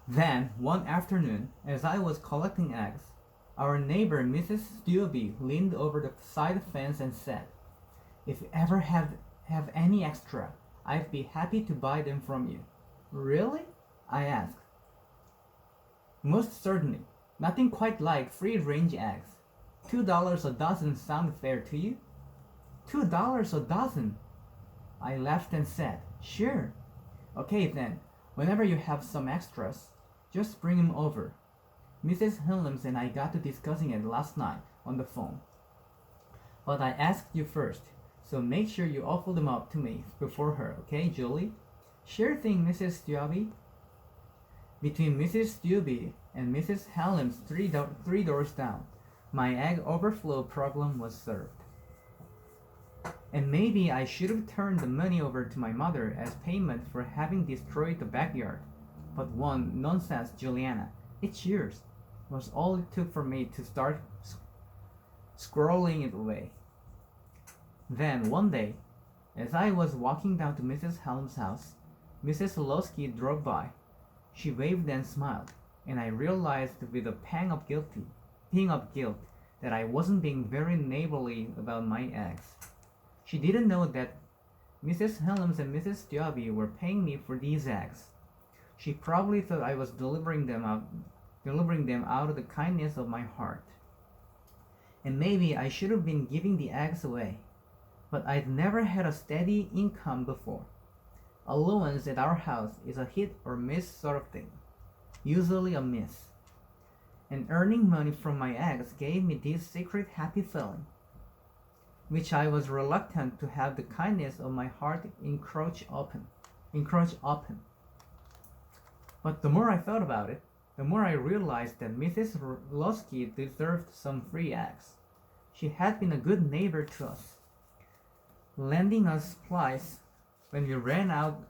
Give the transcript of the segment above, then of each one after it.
Then, one afternoon, as I was collecting eggs, our neighbor Mrs. Stewby leaned over the side fence and said, "If you ever have any extra, I'd be happy to buy them from you." "Really?" I asked. "Most certainly. Nothing quite like free-range eggs. $2 a dozen sound fair to you?" $2 a dozen! I laughed and said, "Sure." "Okay then, whenever you have some extras, just bring 'em over. Mrs. Helms and I got to discussing it last night on the phone. But I asked you first, so make sure you offer them up to me before her, okay, Julie?" "Sure thing, Mrs. Stewby." Between Mrs. Stewby and Mrs. Helms, three doors down, my egg overflow problem was served. And maybe I should have turned the money over to my mother as payment for having destroyed the backyard. But one nonsense, Juliana. "It's yours," was all it took for me to start squirreling it away. Then one day, as I was walking down to Mrs. Helm's house, Mrs. Losky drove by. She waved and smiled, and I realized with a pang of guilt that I wasn't being very neighborly about my eggs. She didn't know that Mrs. Helms and Mrs. Stewby were paying me for these eggs. She probably thought I was delivering them out of the kindness of my heart. And maybe I should have been giving the eggs away. But I'd never had a steady income before. Allowance at our house is a hit or miss sort of thing. Usually a miss. And earning money from my eggs gave me this secret happy feeling, which I was reluctant to have the kindness of my heart encroach upon. But the more I thought about it, the more I realized that Mrs. Losky deserved some free eggs. She had been a good neighbor to us, lending us supplies when we ran out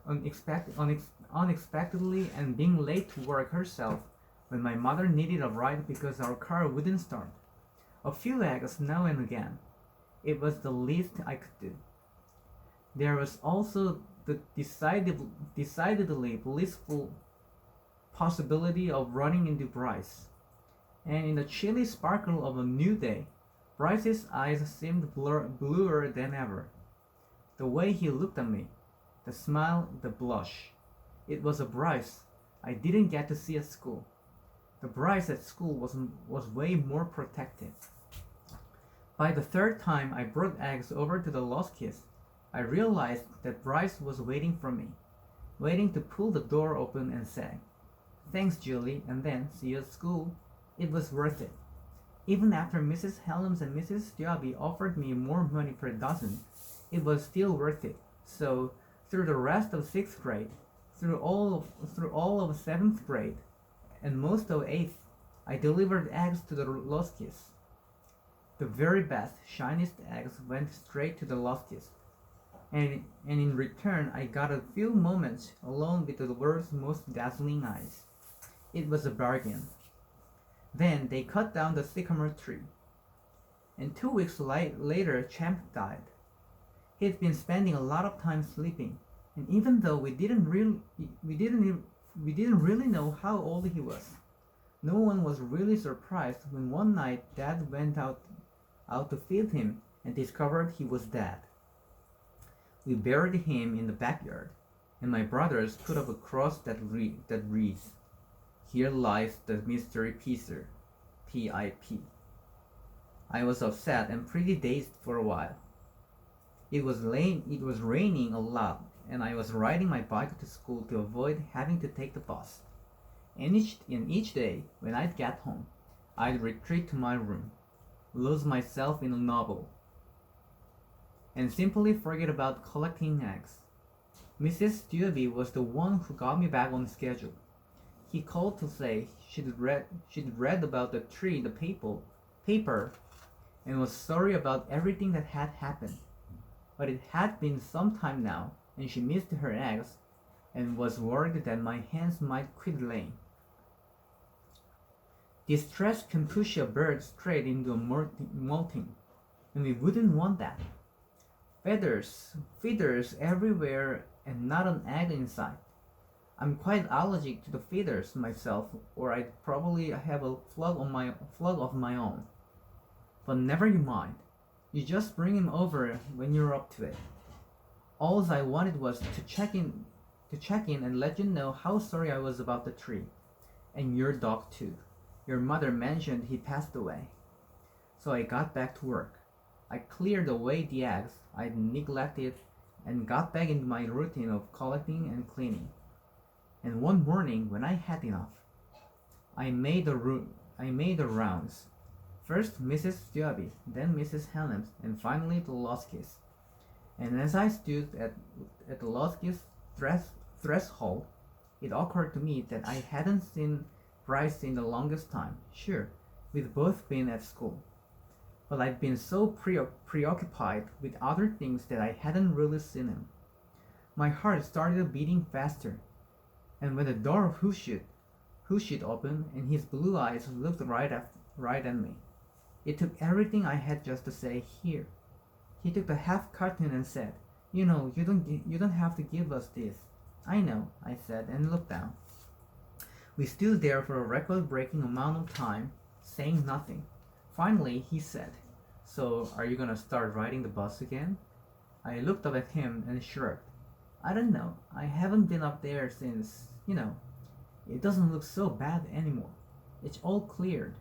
unexpectedly and being late to work herself when my mother needed a ride because our car wouldn't start. A few eggs now and again. It was the least I could do. There was also the decidedly blissful possibility of running into Bryce. And in the chilly sparkle of a new day, Bryce's eyes seemed bluer than ever. The way he looked at me, the smile, the blush. It was a Bryce I didn't get to see at school. The Bryce at school was way more protected. By the third time I brought eggs over to the Loskis, I realized that Bryce was waiting for me, waiting to pull the door open and say, "Thanks, Julie, and then see you at school." It was worth it. Even after Mrs. Helms and Mrs. Stewby offered me more money per dozen, it was still worth it. So, through the rest of 6th grade, through all of 7th grade, and most of 8th, I delivered eggs to the Loskis. The very best, shiniest eggs went straight to the Loskis, and in return I got a few moments alone with the world's most dazzling eyes. It was a bargain. Then they cut down the sycamore tree, and 2 weeks later Champ died. He'd been spending a lot of time sleeping, and even though we didn't really know how old he was, no one was really surprised when one night Dad went out to feed him and discovered he was dead. We buried him in the backyard, and my brothers put up a cross that reads, "Here lies the mystery piecer, P.I.P." I was upset and pretty dazed for a while. It was raining a lot, and I was riding my bike to school to avoid having to take the bus. And each day, when I'd get home, I'd retreat to my room, lose myself in a novel, and simply forget about collecting eggs. Mrs. Stewby was the one who got me back on schedule. He called to say she'd read about the tree in the paper and was sorry about everything that had happened. But it had been some time now, and she missed her eggs and was worried that my hens might quit laying. Distress can push a bird straight into a molting, and we wouldn't want that. Feathers everywhere, and not an egg in sight. I'm quite allergic to the feathers myself, or I'd probably have a flock of my own. But never you mind. You just bring him over when you're up to it. All I wanted was to check in and let you know how sorry I was about the tree. And your dog too. Your mother mentioned he passed away. So I got back to work. I cleared away the eggs I'd neglected and got back into my routine of collecting and cleaning. And one morning, when I had enough, I made the rounds. First Mrs. Stuaby, then Mrs. Helms, and finally the Loskis. And as I stood at the Loskis' threshold, it occurred to me that I hadn't seen Bryce in the longest time. Sure, we'd both been at school, but I'd been so preoccupied with other things that I hadn't really seen him. My heart started beating faster, and when the door whooshed open and his blue eyes looked right at me, it took everything I had just to say, "Here." He took the half carton and said, you don't have to give us this." "I know," I said, and looked down. We stood there for a record-breaking amount of time, saying nothing. Finally, he said, "So, are you gonna start riding the bus again?" I looked up at him and shrugged. "I don't know. I haven't been up there since. It doesn't look so bad anymore. It's all cleared.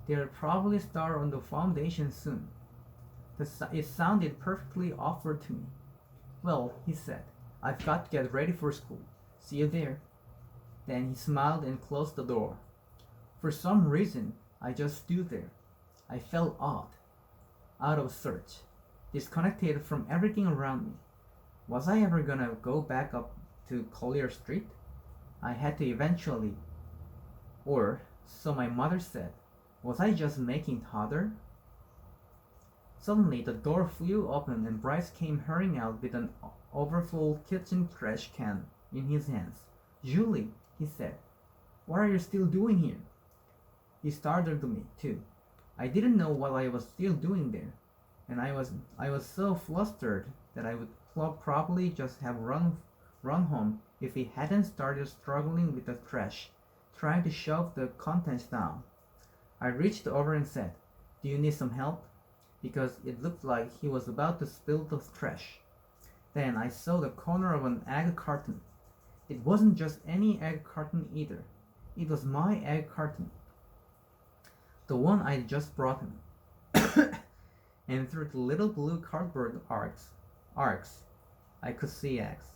They'll probably start on the foundation soon." It sounded perfectly awkward to me. "Well," he said, "I've got to get ready for school. See you there." Then he smiled and closed the door. For some reason, I just stood there. I felt odd, out of sorts, disconnected from everything around me. Was I ever gonna go back up to Collier Street? I had to eventually. Or, so my mother said. Was I just making toddler? Suddenly, the door flew open and Bryce came hurrying out with an overfull kitchen trash can in his hands. "Julie," he said, "what are you still doing here?" He startled me, too. I didn't know what I was still doing there, and I was so flustered that I would probably just have run home if he hadn't started struggling with the trash, trying to shove the contents down. I reached over and said, "Do you need some help?" Because it looked like he was about to spill the trash. Then I saw the corner of an egg carton. It wasn't just any egg carton either. It was my egg carton. The one I just brought him. And through the little blue cardboard arcs, I could see eggs.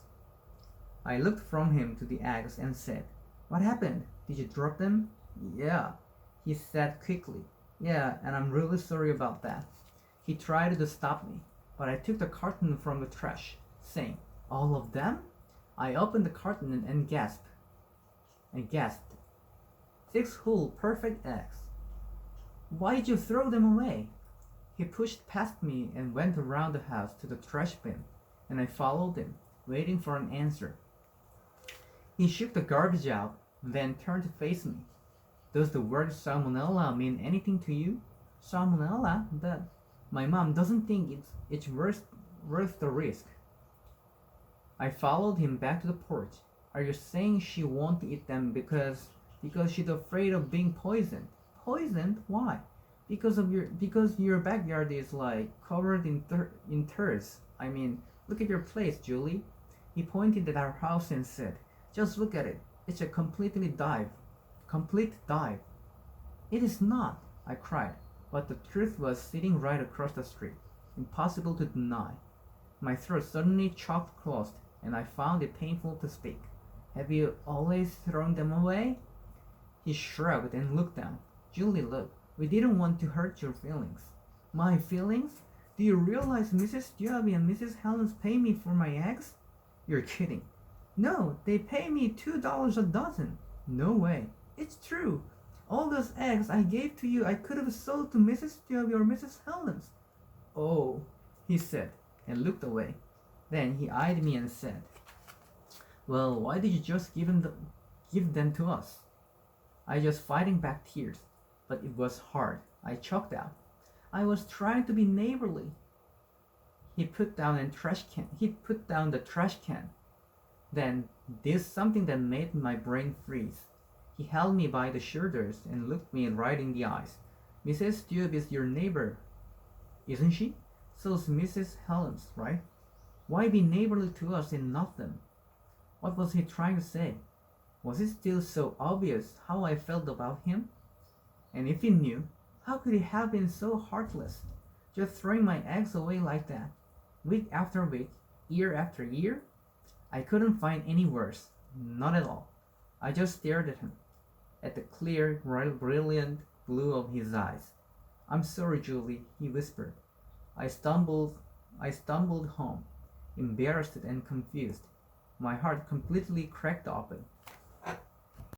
I looked from him to the eggs and said, "What happened? Did you drop them?" "Yeah," he said quickly. "Yeah, and I'm really sorry about that." He tried to stop me, but I took the carton from the trash, saying, "All of them?" I opened the carton and gasped. 6 whole perfect eggs. "Why'd you throw them away?" He pushed past me and went around the house to the trash bin, and I followed him, waiting for an answer. He shook the garbage out, then turned to face me. "Does the word salmonella mean anything to you?" "Salmonella? That my mom doesn't think it's worth the risk." I followed him back to the porch. "Are you saying she won't eat them because she's afraid of being poisoned?" "Poisoned? Why?" Because your backyard is like covered in turds. I mean, look at your place, Julie." He pointed at our house and said, "Just look at it. It's a complete dive." "It is not," I cried, but the truth was sitting right across the street, impossible to deny. My throat suddenly choked closed, and I found it painful to speak. "Have you always thrown them away?" He shrugged and looked down. "Julie, look, we didn't want to hurt your feelings." "My feelings? Do you realize Mrs. Stuaby and Mrs. Helens pay me for my eggs?" "You're kidding." "No, they pay me $2 a dozen." "No way." "It's true. All those eggs I gave to you I could have sold to Mrs. Stuaby or Mrs. Helens." "Oh," he said, and looked away. Then he eyed me and said, "Well, why did you just give them to us?" I just fighting back tears, but it was hard. I choked out, "I was trying to be neighborly." He put down the trash can. Then did something that made my brain freeze. He held me by the shoulders and looked me right in the eyes. Mrs. Stubb is your neighbor, isn't she? So's Mrs. Helens, right? Why be neighborly to us and not them? What was he trying to say? Was it still so obvious how I felt about him? And if he knew, how could he have been so heartless? Just throwing my eggs away like that, week after week, year after year? I couldn't find any words. Not at all. I just stared at him, at the clear, brilliant blue of his eyes. I'm sorry, Julie, he whispered. I stumbled I stumbled home, embarrassed and confused, my heart completely cracked open.